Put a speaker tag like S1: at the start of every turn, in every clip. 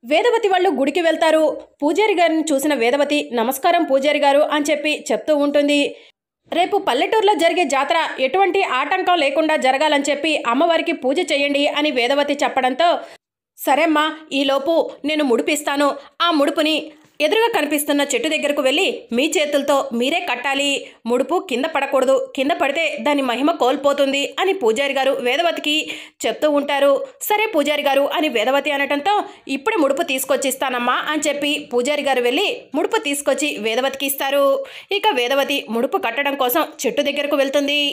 S1: వేదవతి వాళ్ళు గుడికి వెళ్తారు. పూజారి గారిని చూసిన వేదవతి నమస్కారం పూజారి గారు అని చెప్పి చెప్తూ ఉంటుంది. రేపు పల్లెటూరులో జరిగే జాతర ఎటువంటి ఆటంకం లేకుండా జరగాలని చెప్పి అమ్మవారికి పూజ చేయండి అని వేదవతి చెప్పడంతో, సరేమ్మా, ఈలోపు నేను ముడిపిస్తాను. ఆ ముడుపుని ఎదురుగా కనిపిస్తున్న చెట్టు దగ్గరకు వెళ్ళి మీ చేతులతో మీరే కట్టాలి. ముడుపు కింద పడకూడదు. కింద పడితే దాని మహిమ కోల్పోతుంది అని పూజారి గారు వేదవతికి చెప్తూ ఉంటారు. సరే పూజారి గారు అని వేదవతి అనటంతో, ఇప్పుడే ముడుపు తీసుకొచ్చి ఇస్తానమ్మా అని చెప్పి పూజారి గారు వెళ్ళి ముడుపు తీసుకొచ్చి వేదవతికి ఇస్తారు. ఇక వేదవతి ముడుపు కట్టడం కోసం చెట్టు దగ్గరకు వెళ్తుంది.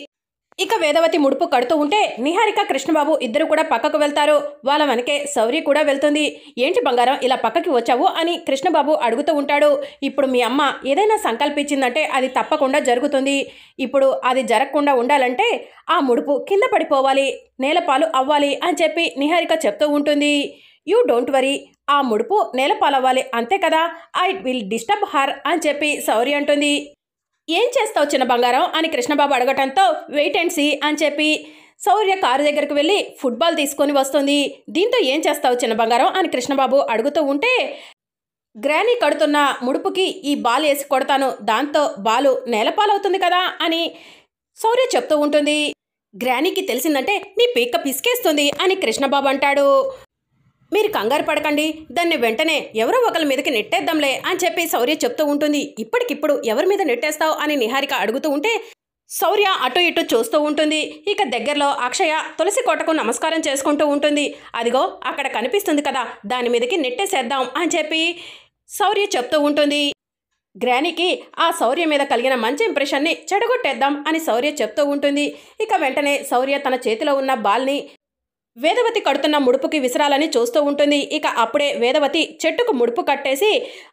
S1: ఇక వేదవతి ముడుపు కడుతూ ఉంటే నిహారిక, కృష్ణబాబు ఇద్దరు కూడా పక్కకు వెళ్తారు. వాళ్ళ వెనకే శౌర్య కూడా వెళ్తుంది. ఏంటి బంగారం ఇలా పక్కకి వచ్చావు అని కృష్ణబాబు అడుగుతూ ఉంటాడు. ఇప్పుడు మీ అమ్మ ఏదైనా సంకల్పించిందంటే అది తప్పకుండా జరుగుతుంది. ఇప్పుడు అది జరగకుండా ఉండాలంటే ఆ ముడుపు కింద పడిపోవాలి, నేలపాలు అవ్వాలి అని చెప్పి నిహారిక చెప్తూ ఉంటుంది. యూ డోంట్ వరీ, ఆ ముడుపు నేలపాలవ్వాలి అంతే కదా, ఐ విల్ డిస్టర్బ్ హర్ అని చెప్పి శౌర్య అంటుంది. ఏం చేస్తావు చిన్న బంగారం అని కృష్ణబాబు అడగటంతో, వెయిట్ అండ్ సీ అని చెప్పి శౌర్య కారు దగ్గరకు వెళ్ళి ఫుట్బాల్ తీసుకొని వస్తుంది. దీంతో ఏం చేస్తావు చిన్న బంగారం అని కృష్ణబాబు అడుగుతూ ఉంటే, గ్రానీ కడుతున్న ముడుపుకి ఈ బాల్ వేసి కొడతాను, దాంతో బాలు నేలపాలవుతుంది కదా అని శౌర్య చెప్తూ ఉంటుంది. గ్రానీకి తెలిసిందంటే నీ పీక్క పిసికేస్తుంది అని కృష్ణబాబు అంటాడు. మీరు కంగారు పడకండి, దాన్ని వెంటనే ఎవరో ఒకరి మీదకి నెట్టేద్దాంలే అని చెప్పి శౌర్య చెప్తూ ఉంటుంది. ఇప్పటికిప్పుడు ఎవరి మీద నెట్టేస్తావు అని నిహారిక అడుగుతూ ఉంటే శౌర్య అటు ఇటు చూస్తూ ఉంటుంది. ఇక దగ్గరలో అక్షయ తులసి కోటకు నమస్కారం చేసుకుంటూ ఉంటుంది. అదిగో అక్కడ కనిపిస్తుంది కదా, దాని మీదకి నెట్టేసేద్దాం అని చెప్పి శౌర్య చెప్తూ ఉంటుంది. గ్రానీకి ఆ శౌర్య మీద కలిగిన మంచి ఇంప్రెషన్ని చెడగొట్టేద్దాం అని శౌర్య చెప్తూ ఉంటుంది. ఇక వెంటనే శౌర్య తన చేతిలో ఉన్న బాల్ని వేదవతి కడుతున్న ముడుపుకి విసరాలని చూస్తూ ఉంటుంది. ఇక అప్పుడే వేదవతి చెట్టుకు ముడుపు కట్టేసి,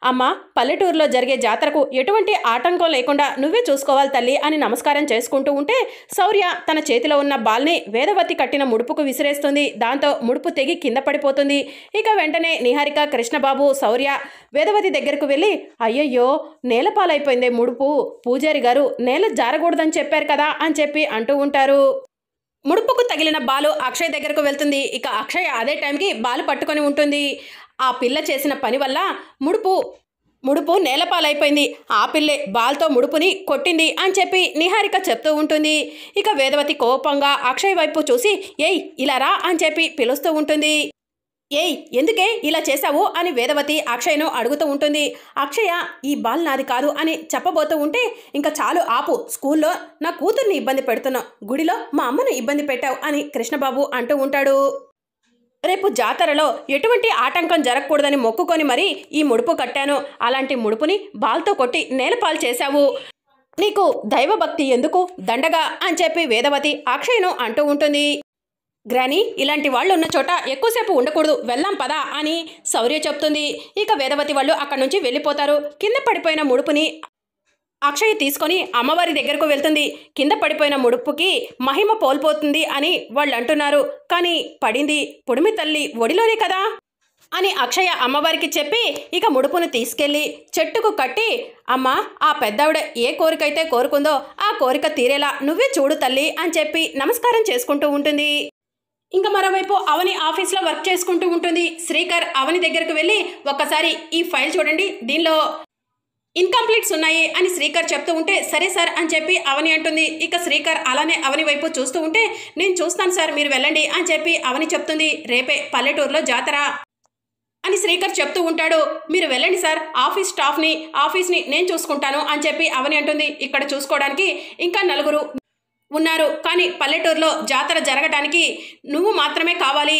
S1: అమ్మ, పల్లెటూరులో జరిగే జాతరకు ఎటువంటి ఆటంకం లేకుండా నువ్వే చూసుకోవాలి తల్లి అని నమస్కారం చేసుకుంటూ ఉంటే శౌర్య తన చేతిలో ఉన్న బాల్ని వేదవతి కట్టిన ముడుపుకు విసిరేస్తుంది. దాంతో ముడుపు తెగి కింద పడిపోతుంది. ఇక వెంటనే నిహారిక, కృష్ణబాబు, శౌర్య వేదవతి దగ్గరకు వెళ్ళి, అయ్యయ్యో నేలపాలైపోయిందే ముడుపు, పూజారి గారు నేల జారకూడదని చెప్పారు కదా అని చెప్పి అంటూ ఉంటారు. ముడుపుకు తగిలిన బాలు అక్షయ్ దగ్గరకు వెళ్తుంది. ఇక అక్షయ్ అదే టైంకి బాలు పట్టుకొని ఉంటుంది. ఆ పిల్ల చేసిన పని వల్ల ముడుపు నేలపాలైపోయింది. ఆ పిల్లే బాల్తో ముడుపుని కొట్టింది అని చెప్పి నిహారిక చెప్తూ ఉంటుంది. ఇక వేదవతి కోపంగా అక్షయ్ వైపు చూసి, ఏయ్ ఇలా రా అని చెప్పి పిలుస్తూ ఉంటుంది. ఏయ్ ఎందుకే ఇలా చేశావు అని వేదవతి అక్షయ్ను అడుగుతూ ఉంటుంది. అక్షయ ఈ బాల్ నాది కాదు అని చెప్పబోతూ ఉంటే, ఇంకా చాలు ఆపు, స్కూల్లో నా కూతుర్ని ఇబ్బంది పెడుతున్నావు, గుడిలో మా అమ్మను ఇబ్బంది పెట్టావు అని కృష్ణబాబు అంటూ ఉంటాడు. రేపు జాతరలో ఎటువంటి ఆటంకం జరగకూడదని మొక్కుకొని మరీ ఈ ముడుపు కట్టాను. అలాంటి ముడుపుని బాల్తో కొట్టి నేలపాలు చేశావు. నీకు దైవభక్తి ఎందుకు దండగా అని చెప్పి వేదవతి అక్షయ్ను అంటూ ఉంటుంది. గ్రానీ, ఇలాంటి వాళ్ళు ఉన్న చోట ఎక్కువసేపు ఉండకూడదు, వెళ్ళాం పదా అని శౌర్య చెప్తుంది. ఇక వేదవతి వాళ్ళు అక్కడి నుంచి వెళ్ళిపోతారు. కింద పడిపోయిన ముడుపుని అక్షయ్ తీసుకొని అమ్మవారి దగ్గరకు వెళ్తుంది. కింద పడిపోయిన ముడుపుకి మహిమ కోల్పోతుంది అని వాళ్ళు అంటున్నారు. కానీ పడింది పుడిమి తల్లి ఒడిలోనే కదా అని అక్షయ అమ్మవారికి చెప్పి ఇక ముడుపును తీసుకెళ్ళి చెట్టుకు కట్టి, అమ్మ, ఆ పెద్దవిడ ఏ కోరికైతే కోరుకుందో ఆ కోరిక తీరేలా నువ్వే చూడు తల్లి అని చెప్పి నమస్కారం చేసుకుంటూ ఉంటుంది. ఇంకా మరోవైపు అవని ఆఫీస్లో వర్క్ చేసుకుంటూ ఉంటుంది. శ్రీకర్ అవని దగ్గరకు వెళ్ళి, ఒక్కసారి ఈ ఫైల్ చూడండి, దీనిలో ఇన్కంప్లీట్స్ ఉన్నాయి అని శ్రీకర్ చెప్తూ ఉంటే, సరే సార్ అని చెప్పి అవని అంటుంది. ఇక శ్రీకర్ అలానే అవని వైపు చూస్తూ ఉంటే, నేను చూస్తాను సార్, మీరు వెళ్ళండి అని చెప్పి అవని చెప్తుంది. రేపే పల్లెటూరులో జాతర అని శ్రీకర్ చెప్తూ ఉంటాడు. మీరు వెళ్ళండి సార్, ఆఫీస్ని నేను చూసుకుంటాను అని చెప్పి అవని అంటుంది. ఇక్కడ చూసుకోవడానికి ఇంకా నలుగురు ఉన్నారు, కానీ పల్లెటూరులో జాతర జరగడానికి నువ్వు మాత్రమే కావాలి.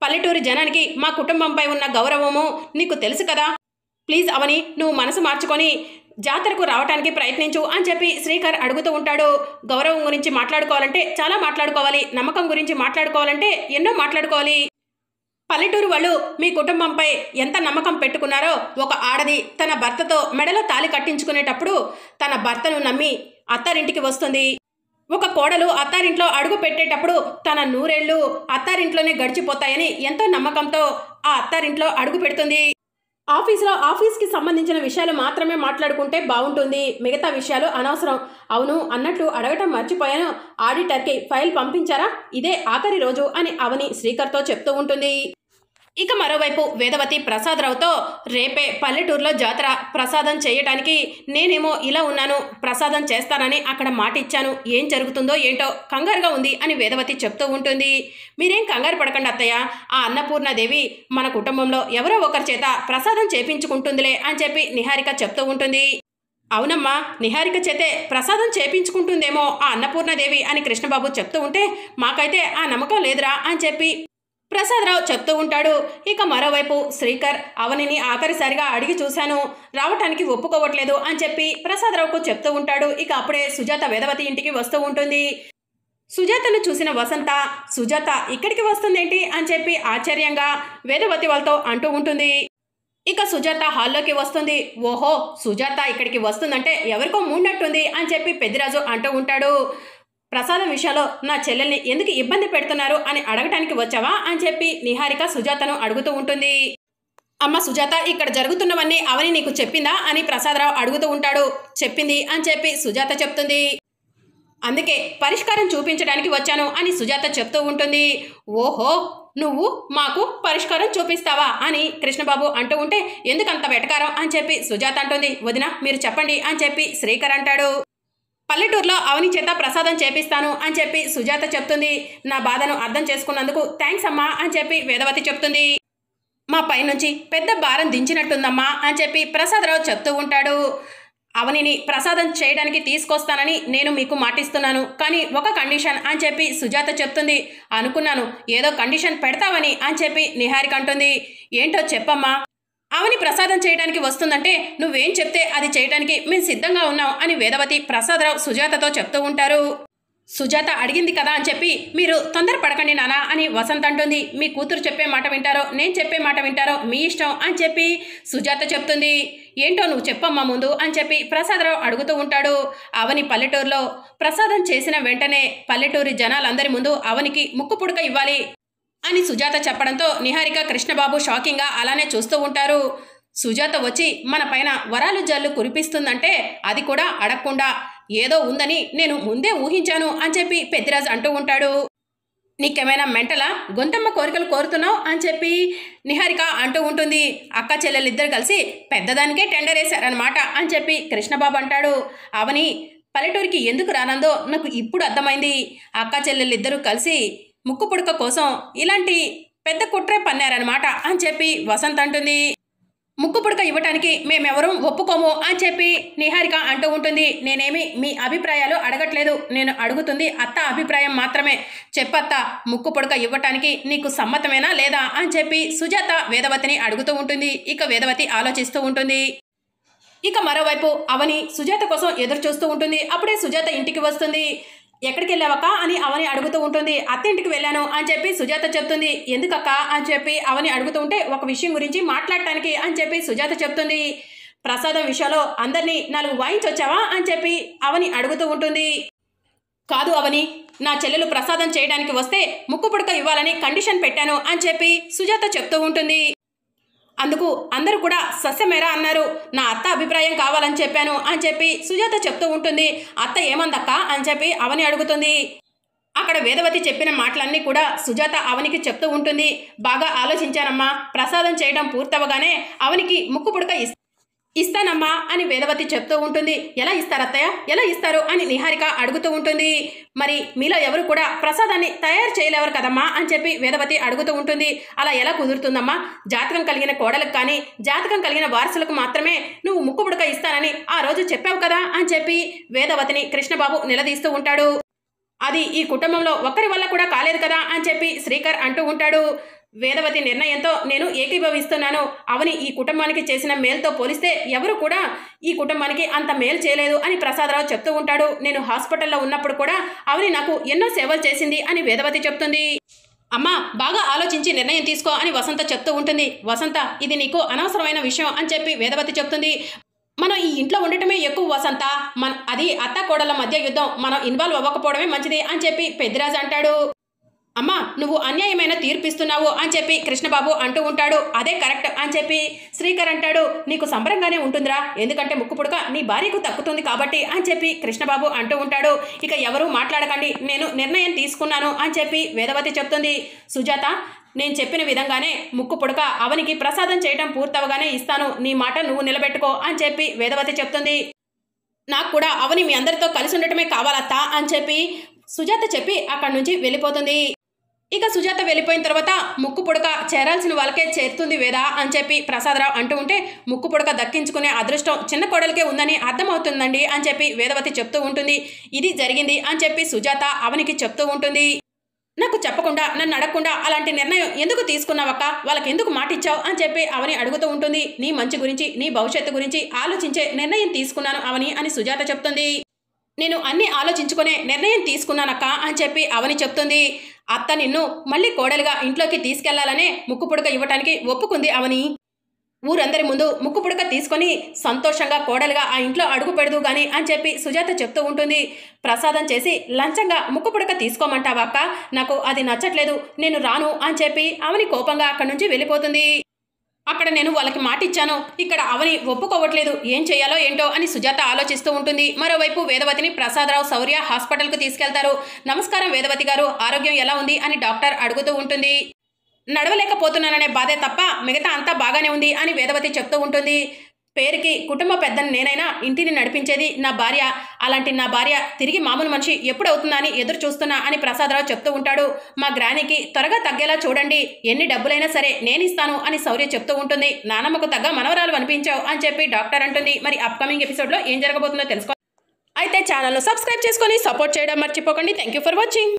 S1: పల్లెటూరు జనానికి మా కుటుంబంపై ఉన్న గౌరవము నీకు తెలుసు కదా, ప్లీజ్ అవని, నువ్వు మనసు మార్చుకొని జాతరకు రావడానికి ప్రయత్నించు అని చెప్పి శ్రీకర్ అడుగుతూ ఉంటాడు. గౌరవం గురించి మాట్లాడుకోవాలంటే చాలా మాట్లాడుకోవాలి, నమ్మకం గురించి మాట్లాడుకోవాలంటే ఎన్నో మాట్లాడుకోవాలి. పల్లెటూరు వాళ్ళు మీ కుటుంబంపై ఎంత నమ్మకం పెట్టుకున్నారో, ఒక ఆడది తన భర్తతో మెడలో తాళి కట్టించుకునేటప్పుడు తన భర్తను నమ్మి అత్తారింటికి వస్తుంది. ఒక కోడలు అత్తారింట్లో అడుగు పెట్టేటప్పుడు తన నూరేళ్లు అత్తారింట్లోనే గడిచిపోతాయని ఎంతో నమ్మకంతో ఆ అత్తారింట్లో అడుగు పెడుతుంది. ఆఫీస్కి సంబంధించిన విషయాలు మాత్రమే మాట్లాడుకుంటే బాగుంటుంది, మిగతా విషయాలు అనవసరం. అవును, అన్నట్లు అడగటం మర్చిపోయాను, ఆడిటర్కి ఫైల్ పంపించారా, ఇదే ఆఖరి రోజు అని అవని శ్రీకర్తో చెప్తూ ఉంటుంది. ఇక మరోవైపు వేదవతి ప్రసాదరావుతో రేపే పల్లెటూరులో జాతర ప్రసాదం చేయటానికి నేనేమో ఇలా ఉన్నాను, ప్రసాదం చేస్తానని అక్కడ మాట ఇచ్చాను, ఏం జరుగుతుందో ఏంటో కంగారుగా ఉంది అని వేదవతి చెప్తూ ఉంటుంది. మీరేం కంగారు పడకండి అత్తయ్య, ఆ అన్నపూర్ణాదేవి మన కుటుంబంలో ఎవరో ఒకరి చేత ప్రసాదం చేపించుకుంటుందిలే అని చెప్పి నిహారిక చెప్తూ ఉంటుంది. అవునమ్మా, నిహారిక చేతే ప్రసాదం చేపించుకుంటుందేమో ఆ అన్నపూర్ణాదేవి అని కృష్ణబాబు చెప్తూ ఉంటే మాకైతే ఆ నమ్మకం లేదురా అని చెప్పి ప్రసాదరావు చెప్తూ ఉంటాడు. ఇక మరోవైపు శ్రీకర్ అవనిని ఆఖరిసారిగా అడిగి చూశాను, రావటానికి ఒప్పుకోవట్లేదు అని చెప్పి ప్రసాదరావుకు చెప్తూ ఉంటాడు. ఇక అప్పుడే సుజాత వేదవతి ఇంటికి వస్తూ ఉంటుంది. సుజాతను చూసిన వసంత, సుజాత ఇక్కడికి వస్తుందేంటి అని చెప్పి ఆశ్చర్యంగా వేదవతి వాళ్ళతో అంటూ ఉంటుంది. ఇక సుజాత హాల్లోకి వస్తుంది. ఓహో, సుజాత ఇక్కడికి వస్తుందంటే ఎవరికో మూడినట్టుంది అని చెప్పి పెద్దిరాజు అంటూ ఉంటాడు. ప్రసాదం విషయంలో నా చెల్లెల్ని ఎందుకు ఇబ్బంది పెడుతున్నారు అని అడగటానికి వచ్చావా అని చెప్పి నిహారిక సుజాతను అడుగుతూ ఉంటుంది. అమ్మ సుజాత, ఇక్కడ జరుగుతున్నవన్నీ అవని నీకు చెప్పిందా అని ప్రసాదరావు అడుగుతూ ఉంటాడు. చెప్పింది అని చెప్పి సుజాత చెప్తుంది. అందుకే పరిష్కారం చూపించడానికి వచ్చాను అని సుజాత చెప్తూ ఉంటుంది. ఓహో, నువ్వు మాకు పరిష్కారం చూపిస్తావా అని కృష్ణబాబు అంటూ ఉంటే ఎందుకంత వెటకారం అని చెప్పి సుజాత అంటుంది. వదిన మీరు చెప్పండి అని చెప్పి శ్రీకర్ అంటాడు. పల్లెటూరులో అవని చేత ప్రసాదం చేపిస్తాను అని చెప్పి సుజాత చెప్తుంది. నా బాధను అర్థం చేసుకున్నందుకు థ్యాంక్స్ అమ్మా అని చెప్పి వేదవతి చెప్తుంది. మా పైనుంచి పెద్ద భారం దించినట్టుందమ్మా అని చెప్పి ప్రసాదరావు చెప్తూ ఉంటాడు. అవనిని ప్రసాదం చేయడానికి తీసుకొస్తానని నేను మీకు మాటిస్తున్నాను, కానీ ఒక కండిషన్ అని చెప్పి సుజాత చెప్తుంది. అనుకున్నాను ఏదో కండిషన్ పెడతావని అని చెప్పి నిహారిక అంటుంది. ఏంటో చెప్పమ్మా. అవని ప్రసాదం చేయడానికి వస్తుందంటే నువ్వేం చెప్తే అది చేయడానికి మేము సిద్ధంగా ఉన్నాం అని వేదవతి ప్రసాదరావు సుజాతతో చెప్తూ ఉంటారు. సుజాత అడిగింది కదా అని చెప్పి మీరు తొందరపడకండి నానా అని వసంత్ అంటుంది. మీ కూతురు చెప్పే మాట వింటారో నేను చెప్పే మాట వింటారో మీ ఇష్టం అని చెప్పి సుజాత చెప్తుంది. ఏంటో నువ్వు చెప్పమ్మా ముందు అని చెప్పి ప్రసాదరావు అడుగుతూ ఉంటాడు. అవని పల్లెటూరులో ప్రసాదం చేసిన వెంటనే పల్లెటూరి జనాలందరి ముందు అవనికి ముక్కు పుడక ఇవ్వాలి అని సుజాత చెప్పడంతో నిహారిక కృష్ణబాబు షాకింగ్గా అలానే చూస్తూ ఉంటారు. సుజాత వచ్చి మన పైన వరాలు జల్లు కురిపిస్తుందంటే అది కూడా అడగకుండా ఏదో ఉందని నేను ముందే ఊహించాను అని చెప్పి పెద్దిరాజు అంటూ ఉంటాడు. నీకేమైనా మెంటలా, గొంతమ్మ కోరికలు కోరుతున్నావు అని చెప్పి నిహారిక అంటూ ఉంటుంది. అక్క చెల్లెలిద్దరు కలిసి పెద్దదానికే టెండర్ వేశారనమాట అని చెప్పి కృష్ణబాబు అంటాడు. అవని పల్లెటూరికి ఎందుకు రానందో నాకు ఇప్పుడు అర్థమైంది. అక్క చెల్లెలిద్దరూ కలిసి ముక్కు పుడక కోసం ఇలాంటి పెద్ద కుట్రే పన్నారనమాట అని చెప్పి వసంత్ అంటుంది. ముక్కు పుడక ఇవ్వటానికి మేమెవరూ ఒప్పుకోము అని చెప్పి నిహారిక అంటూ ఉంటుంది. నేనేమి మీ అభిప్రాయాలు అడగట్లేదు, నేను అడుగుతుంది అత్త అభిప్రాయం మాత్రమే. చెప్పత్త, ముక్కు పుడక ఇవ్వటానికి నీకు సమ్మతమేనా లేదా అని చెప్పి సుజాత వేదవతిని అడుగుతూ ఉంటుంది. ఇక వేదవతి ఆలోచిస్తూ ఉంటుంది. ఇక మరోవైపు అవని సుజాత కోసం ఎదురు చూస్తూ ఉంటుంది. అప్పుడే సుజాత ఇంటికి వస్తుంది. ఎక్కడికి వెళ్ళావక్క అని అవని అడుగుతూ ఉంటుంది. అత్తింటికి వెళ్ళాను అని చెప్పి సుజాత చెప్తుంది. ఎందుకక్క అని చెప్పి అవని అడుగుతూ ఉంటే ఒక విషయం గురించి మాట్లాడటానికి అని చెప్పి సుజాత చెప్తుంది. ప్రసాదం విషయంలో అందరినీ 4 వాయించొచ్చావా అని చెప్పి అవని అడుగుతూ ఉంటుంది. కాదు అవని, నా చెల్లెలు ప్రసాదం చేయడానికి వస్తే ముక్కు పుడక ఇవ్వాలని కండిషన్ పెట్టాను అని చెప్పి సుజాత చెప్తూ ఉంటుంది. అందుకు అందరూ కూడా సస్యమేరా అన్నారు. నా అత్త అభిప్రాయం కావాలని చెప్పాను అని చెప్పి సుజాత చెప్తూ ఉంటుంది. అత్త ఏమందక్క అని చెప్పి అవని అడుగుతుంది. అక్కడ వేదవతి చెప్పిన మాటలన్నీ కూడా సుజాత అవనికి చెప్తూ ఉంటుంది. బాగా ఆలోచించానమ్మా, ప్రసాదం చేయడం పూర్తవగానే అవనికి ముక్కు పుడక ఇస్తానమ్మా అని వేదవతి చెప్తూ ఉంటుంది. ఎలా ఇస్తారత్తయ్య, ఎలా ఇస్తారు అని నిహారిక అడుగుతూ ఉంటుంది. మరి మీలో ఎవరు కూడా ప్రసాదాన్ని తయారు చేయలేవరు కదమ్మా అని చెప్పి వేదవతి అడుగుతూ ఉంటుంది. అలా ఎలా కుదురుతుందమ్మా, జాతకం కలిగిన కోడలకు కానీ జాతకం కలిగిన వారసులకు మాత్రమే నువ్వు ముక్కు పుడక ఇస్తానని ఆ రోజు చెప్పావు కదా అని చెప్పి వేదవతిని కృష్ణబాబు నిలదీస్తూ ఉంటాడు. అది ఈ కుటుంబంలో ఒక్కరి వల్ల కూడా కాలేదు కదా అని చెప్పి శ్రీకర్ అంటూ ఉంటాడు. వేదవతి నిర్ణయంతో నేను ఏకీభవిస్తున్నాను. అవని ఈ కుటుంబానికి చేసిన మేలుతో పోలిస్తే ఎవరు కూడా ఈ కుటుంబానికి అంత మేలు చేయలేదు అని ప్రసాదరావు చెప్తూ ఉంటాడు. నేను హాస్పిటల్లో ఉన్నప్పుడు కూడా అవని నాకు ఎన్నో సేవలు చేసింది అని వేదవతి చెప్తుంది. అమ్మా, బాగా ఆలోచించి నిర్ణయం తీసుకో అని వసంత చెప్తూ ఉంటుంది. వసంత, ఇది నీకు అనవసరమైన విషయం అని చెప్పి వేదవతి చెప్తుంది. మనం ఈ ఇంట్లో ఉండటమే ఎక్కువ వసంత, అది అత్త కోడళ్ళ మధ్య యుద్ధం, మనం ఇన్వాల్వ్ అవ్వకపోవడమే మంచిది అని చెప్పి పెద్దిరాజు అంటాడు. అమ్మా, నువ్వు అన్యాయమైన తీర్పిస్తున్నావు అని చెప్పి కృష్ణబాబు అంటూ ఉంటాడు. అదే కరెక్ట్ అని చెప్పి శ్రీకర్ అంటాడు. నీకు సంబరంగానే ఉంటుందిరా, ఎందుకంటే ముక్కు పుడక నీ భార్యకు తక్కుతుంది కాబట్టి అని చెప్పి కృష్ణబాబు అంటూ ఉంటాడు. ఇక ఎవరూ మాట్లాడకండి, నేను నిర్ణయం తీసుకున్నాను అని చెప్పి వేదవతి చెప్తుంది. సుజాత, నేను చెప్పిన విధంగానే ముక్కు పుడక అవనికి ప్రసాదం చేయటం పూర్తవగానే ఇస్తాను, నీ మాట నువ్వు నిలబెట్టుకో అని చెప్పి వేదవతి చెప్తుంది. నాకు కూడా అవని మీ అందరితో కలిసి ఉండటమే కావాలత్తా అని చెప్పి సుజాత చెప్పి అక్కడి నుంచి వెళ్ళిపోతుంది. ఇక సుజాత వెళ్ళిపోయిన తర్వాత ముక్కు పుడక చేరాల్సిన వాళ్ళకే చేరుతుంది వేద అని చెప్పి ప్రసాదరావు అంటూ ఉంటే, ముక్కు పుడక దక్కించుకునే అదృష్టం చిన్న కోడలికే ఉందని అర్థమవుతుందండి అని చెప్పి వేదవతి చెప్తూ ఉంటుంది. ఇది జరిగింది అని చెప్పి సుజాత అవనికి చెప్తూ ఉంటుంది. నాకు చెప్పకుండా నన్ను అడగకుండా అలాంటి నిర్ణయం ఎందుకు తీసుకున్నావక్క, వాళ్ళకి ఎందుకు మాట ఇచ్చావు అని చెప్పి అవని అడుగుతూ ఉంటుంది. నీ మంచి గురించి నీ భవిష్యత్తు గురించి ఆలోచించే నిర్ణయం తీసుకున్నాను అవని అని సుజాత చెప్తుంది. నేను అన్నీ ఆలోచించుకునే నిర్ణయం తీసుకున్నానక్క అని చెప్పి అవని చెప్తుంది. అత్త నిన్ను మళ్ళీ కోడలుగా ఇంట్లోకి తీసుకెళ్లాలనే ముక్కు పుడక ఇవ్వటానికి ఒప్పుకుంది అవని. ఊరందరి ముందు ముక్కు పుడక తీసుకొని సంతోషంగా కోడలుగా ఆ ఇంట్లో అడుగు పెడదు గాని అని చెప్పి సుజాత చెప్తూ ఉంటుంది. ప్రసాదం చేసి లంచంగా ముక్కు పుడక తీసుకోమంటావా అక్క, నాకు అది నచ్చట్లేదు, నేను రాను అని చెప్పి అవని కోపంగా అక్కడి నుంచి వెళ్ళిపోతుంది. అక్కడ నేను వాళ్ళకి మాట ఇచ్చాను, ఇక్కడ అవని ఒప్పుకోవట్లేదు, ఏం చేయాలో ఏంటో అని సుజాత ఆలోచిస్తూ ఉంటుంది. మరోవైపు వేదవతిని ప్రసాదరావు శౌర్య హాస్పిటల్కు తీసుకెళ్తారు. నమస్కారం వేదవతి గారు, ఆరోగ్యం ఎలా ఉంది అని డాక్టర్ అడుగుతూ ఉంటుంది. నడవలేకపోతున్నాననే బాధే తప్ప మిగతా అంతా బాగానే ఉంది అని వేదవతి చెప్తూ ఉంటుంది. పేరుకి కుటుంబ పెద్దని నేనైనా ఇంటిని నడిపించేది నా భార్య, అలాంటి నా భార్య తిరిగి మామూలు మనిషి ఎప్పుడవుతుందా అని ఎదురు చూస్తున్నా అని ప్రసాదరావు చెప్తూ ఉంటాడు. మా గ్రానికి త్వరగా తగ్గేలా చూడండి, ఎన్ని డబ్బులైనా సరే నేను ఇస్తాను అని శౌర్య చెప్తూ ఉంటుంది. నానమ్మకు తగ్గ మనవరాలు అనిపించావు అని చెప్పి డాక్టర్ అంటుంది. మరి అప్కమింగ్ ఎపిసోడ్లో ఏం జరగబోతుందో తెలుసుకో. అయితే ఛానల్ను సబ్స్క్రైబ్ చేసుకొని సపోర్ట్ చేయడం మర్చిపోకండి. Thank you for watching.